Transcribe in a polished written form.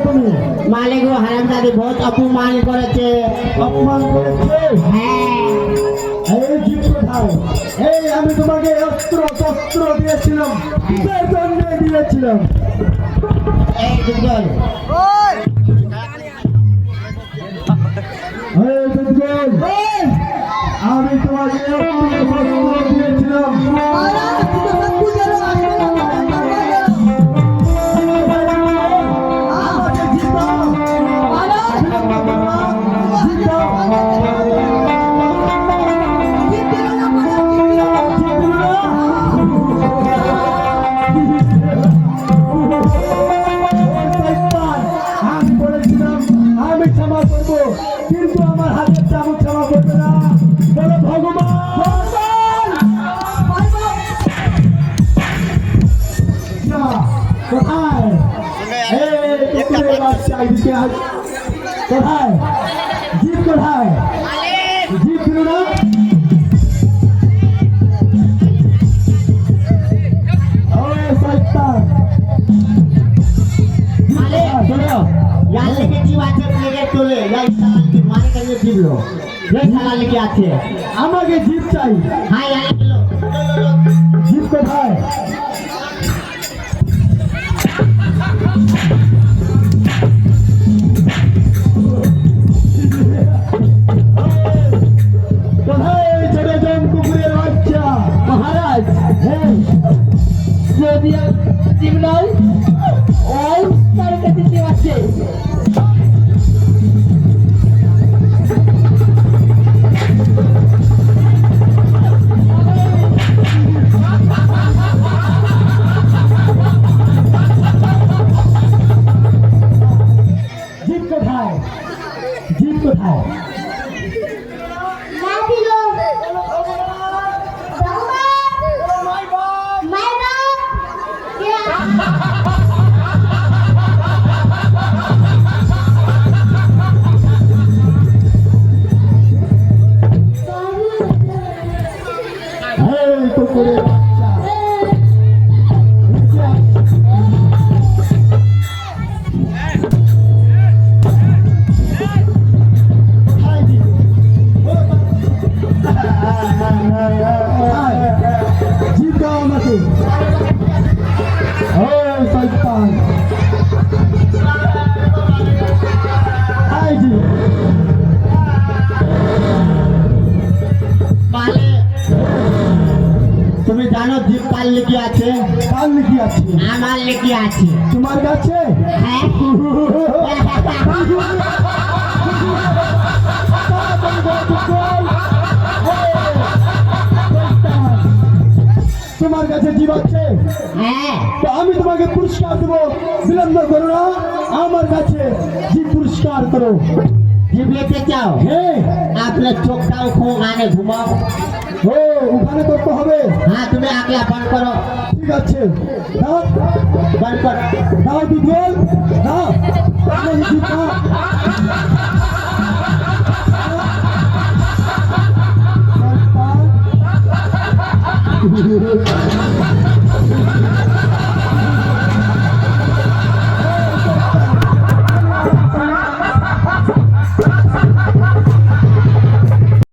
তুমি? মালিক ও হারামজাদি বহুত অপমান করেছে। অপমান করেছে? হ্যাঁ। এই জীব কোথায়? এই আমি তোমাকে অস্ত্র শস্ত্র দিয়েছিলাম, কিসের জন্য দিয়েছিলাম? এই দুজন এই দুজন, আমি তোমাকে অস্ত্র শস্ত্র দিয়েছিলাম। আমাকে জিতাও। আমি বলেছিলাম আমি ক্ষমা করবো, কিন্তু আমার হাতের চাবুক ক্ষমা করবে না। বলো ভগবান কোথায়? কুকুরের বাচ্চা এদিকে আস। কোথায় জীব? কোথায় জীব? ছিল না? यहाँ लेके जीव आचे लेके चले यही साला लेके मारे करने जीव लो यही साला लेके आते আমাকে জীব চাই। हाँ यहाँ लेके लो জীব কোথায়? কোথায় এই ছেড়ে যান কুকুরের বাচ্চা? महाराज হ্যাঁ, যদি জীব নয় ওই তার কাছে জীব আছে জীব কোথায়? জীব কোথায়? এই কুকুরের বাচ্চা, জীব দাও আমাকে। ও শয়তান, আয় জীব। माले তুমি জানো জীব কাল लेके আছে কাল লিখি আছে আমার लेके আছে তোমার কাছে? হ্যাঁ তোমার কাছে জীব আছে? হ্যাঁ তো আমি তোমাকে পুরস্কার দেবো, বিলম্ব করো না। আমার কাছে জীব পুরস্কার করো। जीव लेके जाओ হ্যাঁ, अपने चोखा उखो गाने घुमाओ ও ওখানে করতে হবে। हाँ तुम्हें अगला बंद करो ঠিক আছে, দাও बंद कर দাও দুজন, দাও আমার জীব দাও। শয়তান।